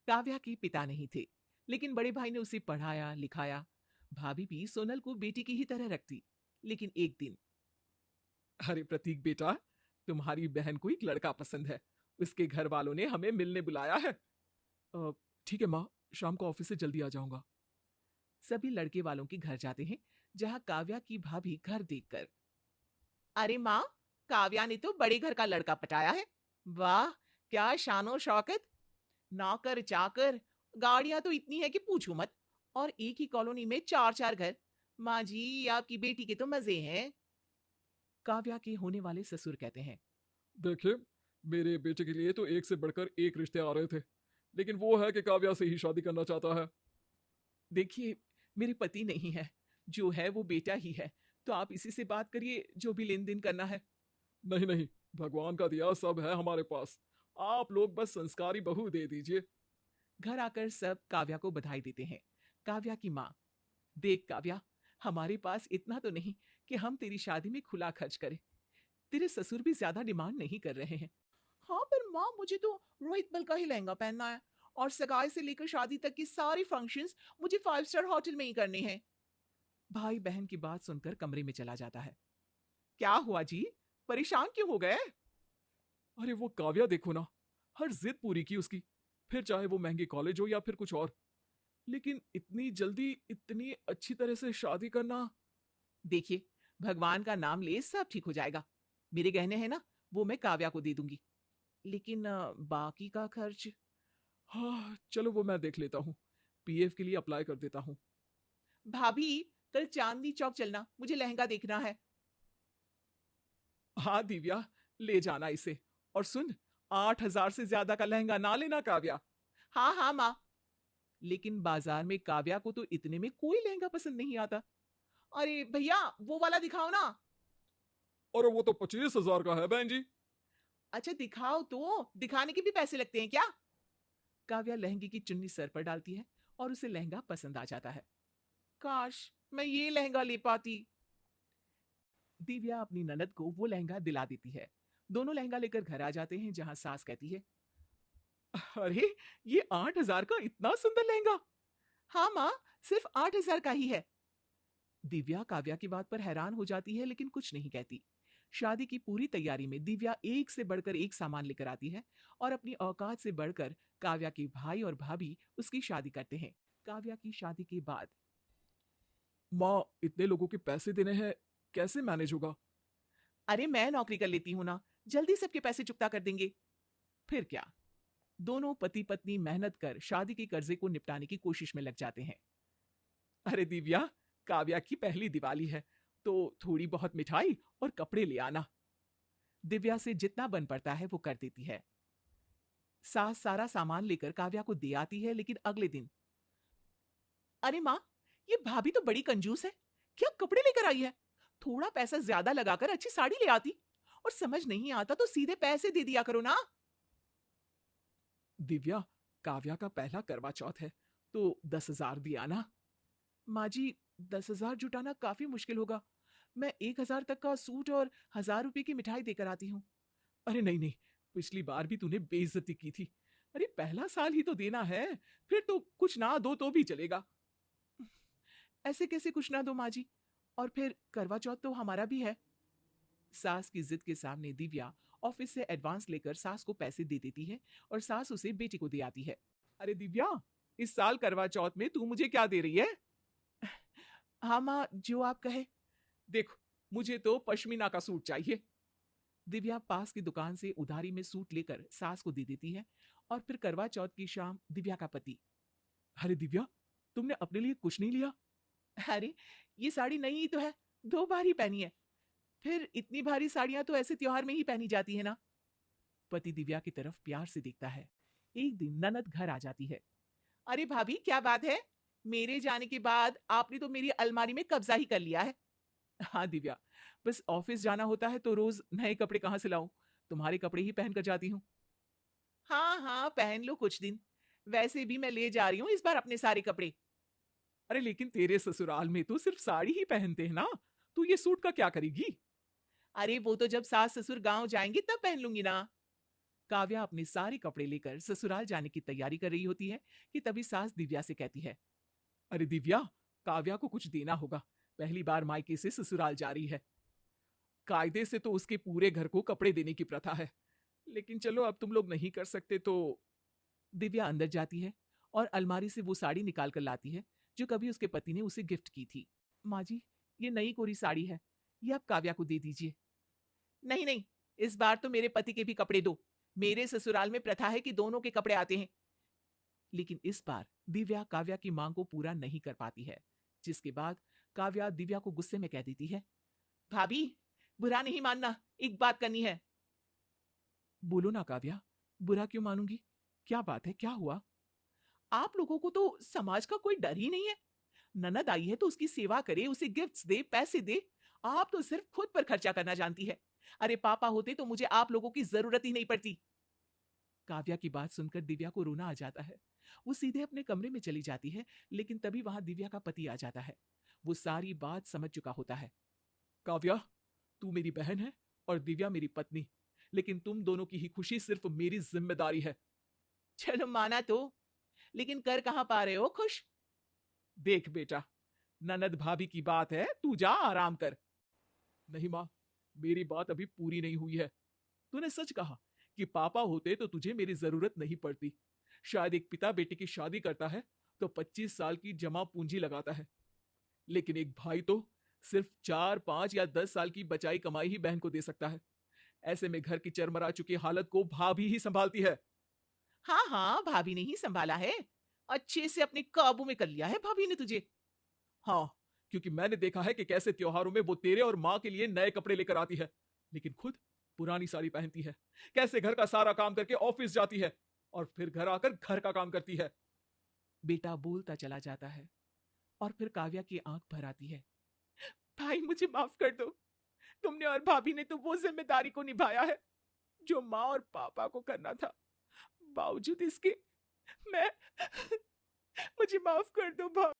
काव्या के पिता नहीं थे, लेकिन बड़े भाई ने उसे पढ़ाया लिखाया। भाभी भी सोनल को बेटी की ही तरह रखती। लेकिन एक दिन, अरे प्रतीक बेटा, तुम्हारी बहन को एक लड़का पसंद है। उसके घर वालों ने हमें मिलने बुलाया है। "अ, ठीक है माँ, शाम को ऑफिस से जल्दी आ जाऊंगा।" सभी लड़के वालों के घर जाते हैं, जहां काव्या की भाभी घर देखकर, अरे माँ, काव्या ने तो बड़े घर का लड़का पटाया है। वाह, क्या शानो शौकत। नौकर चाकर, गाड़ियां तो इतनी है कि पूछो मत। और एक ही कॉलोनी में चार चार घर। माँ जी, आपकी बेटी के तो मजे हैं। काव्या के होने वाले ससुर कहते हैं, देखिए, मेरे बेटे के लिए तो एक से बढ़कर एक रिश्ते आ रहे थे, लेकिन वो है कि काव्या से ही शादी करना चाहता है। देखिए, मेरे पति नहीं है, जो है वो बेटा ही है। तो आप इसी से बात करिए, जो भी लेन देन करना है। नहीं नहीं, भगवान का दिया सब है हमारे पास। आप लोग बस संस्कारी बहू दे दीजिए। घर आकर सब काव्या को बधाई देते हैं। काव्या की माँ, देख काव्या, हमारे पास इतना तो नहीं कि हम तेरी शादी में खुला खर्च करें। तेरे ससुर भी ज्यादा डिमांड नहीं कर रहे हैं। हाँ, पर माँ, मुझे तो रोहित बल का ही लहंगा पहनना है। और सगाई से लेकर शादी तक की सारी फंक्शंस मुझे 5 स्टार होटल में ही करने हैं। भाई बहन की बात सुनकर कमरे में चला जाता है। क्या हुआ जी? परेशान क्यों हो गए? अरे वो काव्या देखो ना, हर जिद पूरी की उसकी, फिर चाहे वो महंगे कॉलेज हो या फिर कुछ और। लेकिन इतनी जल्दी इतनी अच्छी तरह से शादी करना। देखिए, भगवान का नाम ले, सब ठीक हो जाएगा। मेरे गहने हैं ना, वो मैं काव्या को दे दूंगी। लेकिन बाकी का खर्च? हाँ चलो, वो मैं देख लेता हूँ। पीएफ के लिए अप्लाई कर देता हूँ। भाभी, कल चांदनी चौक चलना, मुझे लहंगा देखना है। हाँ दिव्या, ले जाना इसे। और सुन, 8,000 से ज्यादा का लहंगा ना लेना काव्या। हाँ हाँ माँ। लेकिन बाजार में काव्या को तो इतने में कोई लहंगा पसंद नहीं आता। अरे भैया, वो वाला दिखाओ ना। और वो तो 25,000 का है बहन जी। अच्छा दिखाओ तो, दिखाने के भी पैसे लगते हैं क्या? काव्या लहंगे की चुन्नी सर पर डालती है और उसे लहंगा पसंद आ जाता है। काश मैं ये लहंगा ले पाती। दिव्या अपनी ननद को वो लहंगा दिला देती है। दोनों लहंगा लेकर घर आ जाते हैं, जहां सास कहती है, अरे, ये 8,000 का इतना सुंदर लहंगा। हाँ माँ, सिर्फ 8,000 का ही है। दिव्या काव्या की बात पर हैरान हो जाती है, लेकिन कुछ नहीं कहती। शादी की पूरी तैयारी में दिव्या एक से बढ़कर एक सामान लेकर आती है और अपनी औकात से बढ़कर काव्या के भाई और भाभी उसकी शादी करते हैं। काव्या की शादी के बाद, माँ, इतने लोगों के पैसे देने हैं, कैसे मैनेज होगा? अरे मैं नौकरी कर लेती हूँ ना, जल्दी सबके पैसे चुकता कर देंगे। फिर क्या, दोनों पति पत्नी मेहनत कर शादी के कर्जे को निपटाने की कोशिश में लग जाते हैं। अरे दिव्या, काव्या की पहली दिवाली है, तो थोड़ी बहुत मिठाई और कपड़े ले आना। दिव्या से जितना बन पड़ता है वो कर देती है। सास सारा सामान लेकर काव्या को दे आती है, लेकिन अगले दिन, अरे माँ, ये भाभी तो बड़ी कंजूस है। क्या कपड़े लेकर आई है? थोड़ा पैसा ज्यादा लगाकर अच्छी साड़ी ले आती। और समझ नहीं आता तो सीधे पैसे दे दिया करो ना। दिव्या, काव्या का पहला करवा चौथ है, तो 10,000 दिया ना। माँ जी, 10,000 जुटाना काफी मुश्किल होगा। मैं 1,000 तक का सूट और 1,000 रुपए की मिठाई देकर आती हूँ। अरे नहीं नहीं, पिछली बार भी तूने बेइज्जती की थी। अरे पहला साल ही तो देना है, फिर तो कुछ ना दो तो भी चलेगा। ऐसे कैसे कुछ ना दो माँ जी? और फिर करवा चौथ तो हमारा भी है। सास की जिद के सामने दिव्या ऑफिस से एडवांस लेकर सास को पैसे दे देती है और सास उसे बेटी को दे आती है। अरे दिव्या, इस साल करवा चौथ में तू मुझे क्या दे रही है? हाँ माँ, जो आप कहे। देखो, मुझे तो पश्मीना का सूट चाहिए। दिव्या पास की दुकान से उधारी में सूट लेकर सास को दे देती है। और फिर करवा चौथ की शाम दिव्या का पति, अरे दिव्या, तुमने अपने लिए कुछ नहीं लिया? अरे, ये साड़ी नई ही तो है, 2 बार ही पहनी है। फिर इतनी भारी साड़ियां तो ऐसे त्योहार में ही पहनी जाती है ना। पति दिव्या की तरफ प्यार से देखता है। एक दिन ननद घर आ जाती है। अरे भाभी, क्या बात है? मेरे जाने के बाद आपने तो मेरी अलमारी में कब्जा ही कर लिया है। हाँ दिव्या, बस ऑफिस जाना होता है तो रोज नए कपड़े कहाँ से लाऊं? तुम्हारे कपड़े ही पहन कर जाती हूँ। हाँ हाँ, पहन लो कुछ दिन। वैसे भी मैं ले जा रही हूँ इस बार अपने सारे कपड़े। अरे लेकिन तेरे ससुराल में तो सिर्फ साड़ी ही पहनते हैं ना, तू ये सूट का क्या करेगी? अरे वो तो जब सास ससुर गांव जाएंगे तब पहन लूंगी ना। काव्या अपने सारे कपड़े लेकर ससुराल जाने की तैयारी कर रही होती है कि तभी सास दिव्या से कहती है, अरे दिव्या, काव्या को कुछ देना होगा। पहली बार मायके से ससुराल जा रही है। कायदे से तो उसके पूरे घर को कपड़े देने की प्रथा है, लेकिन चलो अब तुम लोग नहीं कर सकते तो। दिव्या अंदर जाती है और अलमारी से वो साड़ी निकाल कर लाती है जो कभी उसके पति ने उसे गिफ्ट की थी। माँ जी, ये नई कोरी साड़ी है, ये आप काव्या को दे दीजिए। नहीं नहीं, इस बार तो मेरे पति के भी कपड़े दो। मेरे ससुराल में प्रथा है कि दोनों के कपड़े आते हैं। लेकिन इस बार दिव्या काव्या की मांग को पूरा नहीं कर पाती है, जिसके बाद काव्या दिव्या को गुस्से में कह देती है, भाभी, बुरा नहीं मानना, एक बात करनी है। बोलो ना काव्या, बुरा क्यों मानूंगी? क्या बात है, क्या हुआ? आप लोगों को तो समाज का कोई डर ही नहीं है। ननद आई है तो उसकी सेवा करे, उसे गिफ्ट्स दे, पैसे दे। आप तो सिर्फ खुद पर खर्चा करना जानती है। अरे पापा होते तो मुझे आप लोगों की जरूरत ही नहीं पड़ती। काव्या की बात सुनकर दिव्या को रोना आ जाता है। वो सीधे अपने कमरे में चली जाती है, लेकिन तभी वहां दिव्या का पति आ जाता है। वो सारी बात समझ चुका होता है। काव्या, तू मेरी बहन है और दिव्या मेरी पत्नी, लेकिन तुम दोनों की ही खुशी सिर्फ मेरी जिम्मेदारी है। चलो माना तो, लेकिन कर कहां पा रहे हो खुश? देख बेटा, ननद भाभी की बात है, तू जा आराम कर। नहीं माँ, मेरी बात अभी पूरी नहीं हुई है। तूने सच कहा कि पापा होते तो तुझे मेरी जरूरत नहीं पड़ती। शायद एक पिता बेटे की शादी करता है तो 25 साल की जमा पूंजी लगाता है, लेकिन एक भाई तो सिर्फ 4, 5 या 10 साल की बचाई कमाई ही बहन को दे सकता है। ऐसे में घर की चरमरा चुकी हालत को भाभी ही संभालती है। हाँ हाँ, भाभी ने ही संभाला है। अच्छे से अपने काबू में कर लिया है भाभी ने तुझे। हाँ, क्योंकि मैंने देखा है कि कैसे त्योहारों में वो तेरे और माँ के लिए नए कपड़े लेकर आती है, लेकिन खुद पुरानी साड़ी पहनती है। कैसे घर का सारा काम करके ऑफिस जाती है और फिर घर आकर घर का काम करती है। बेटा बोलता चला जाता है और फिर काव्या की आंख भर आती है। भाई मुझे माफ कर दो। तुमने और भाभी ने तो वो जिम्मेदारी को निभाया है जो माँ और पापा को करना था। बावजूद इसके मैं मुझे माफ कर दो भाभी।